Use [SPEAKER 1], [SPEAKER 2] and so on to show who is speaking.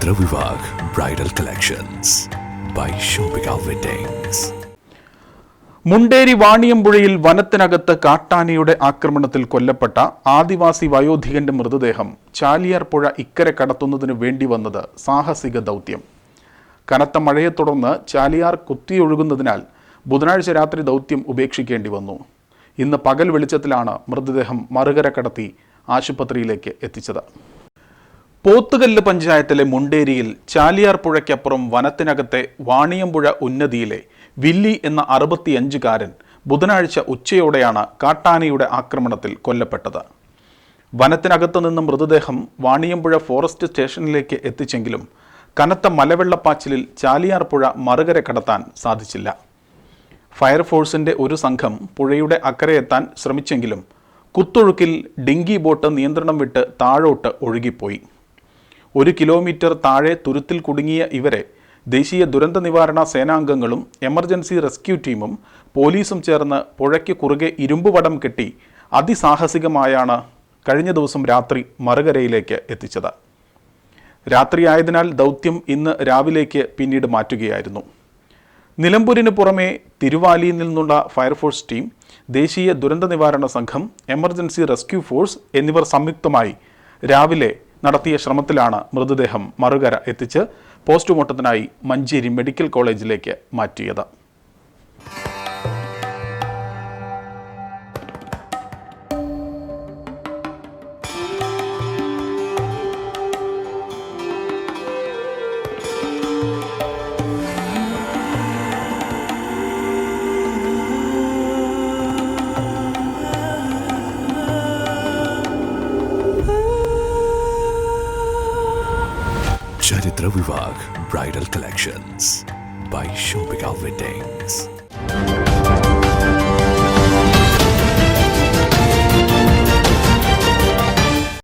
[SPEAKER 1] ചരിത്ര Vivah bridal collections by Shoppika weddings.
[SPEAKER 2] Munderi വാണിയമ്പുഴയിൽ വനത്തിനകത്ത് കാട്ടാനയുടെ ആക്രമണത്തിൽ കൊല്ലപ്പെട്ട ആദിവാസി വയോധികന്റെ മൃതദേഹം ചാലിയാർ പുഴ ഇക്കരെ കടത്തുന്നതിന് വേണ്ടി വന്നത് സാഹസിക ദൗത്യം. കനത്ത മഴയെ തുടർന്ന് ചാലിയാർ കുത്തിയൊഴുകുന്നതിനാൽ ബുധനാഴ്ച രാത്രി ദൗത്യം ഉപേക്ഷിക്കേണ്ടി വന്നു. ഇന്ന് പകൽ വെളിച്ചത്തിലാണ് മൃതദേഹം മറുകര കടത്തി ആശുപത്രിയിലേക്ക് എത്തിച്ചത്. പോത്തുകല്ല് പഞ്ചായത്തിലെ മുണ്ടേരിയിൽ ചാലിയാർ പുഴയ്ക്കപ്പുറം വനത്തിനകത്തെ വാണിയമ്പുഴ ഉന്നതിയിലെ വില്ലി എന്ന 65-കാരൻ ബുധനാഴ്ച ഉച്ചയോടെയാണ് കാട്ടാനയുടെ ആക്രമണത്തിൽ കൊല്ലപ്പെട്ടത്. വനത്തിനകത്തു നിന്ന് മൃതദേഹം വാണിയമ്പുഴ ഫോറസ്റ്റ് സ്റ്റേഷനിലേക്ക് എത്തിച്ചെങ്കിലും കനത്ത മലവെള്ളപ്പാച്ചിലിൽ ചാലിയാർ പുഴ മറുകര കടത്താൻ സാധിച്ചില്ല. ഫയർഫോഴ്സിന്റെ ഒരു സംഘം പുഴയുടെ അക്കരയെത്താൻ ശ്രമിച്ചെങ്കിലും കുത്തൊഴുക്കിൽ ഡിങ്കി ബോട്ട് നിയന്ത്രണം വിട്ട് താഴോട്ട് ഒഴുകിപ്പോയി. 1 കിലോമീറ്റർ താഴെ തുരുത്തിൽ കുടുങ്ങിയ ഇവരെ ദേശീയ ദുരന്ത നിവാരണ സേനാംഗങ്ങളും എമർജൻസി റെസ്ക്യൂ ടീമും പോലീസും ചേർന്ന് പുഴയ്ക്ക് കുറുകെ ഇരുമ്പ് വടം കെട്ടി അതിസാഹസികമായാണ് കഴിഞ്ഞ ദിവസം രാത്രി മറുകരയിലേക്ക് എത്തിച്ചത്. രാത്രിയായതിനാൽ ദൗത്യം ഇന്ന് രാവിലേക്ക് പിന്നീട് മാറ്റുകയായിരുന്നു. നിലമ്പൂരിന് പുറമെ തിരുവാലിയിൽ നിന്നുള്ള ഫയർഫോഴ്സ് ടീം, ദേശീയ ദുരന്ത നിവാരണ സംഘം, എമർജൻസി റെസ്ക്യൂ ഫോഴ്സ് എന്നിവർ സംയുക്തമായി രാവിലെ നടത്തിയ ശ്രമത്തിലാണ് മൃതദേഹം മറുകര എത്തിച്ച് പോസ്റ്റ്മോർട്ടത്തിനായി മഞ്ചേരി മെഡിക്കൽ കോളേജിലേക്ക് മാറ്റിയത്.
[SPEAKER 1] Charithra Vivah bridal collections by Shoppika weddings.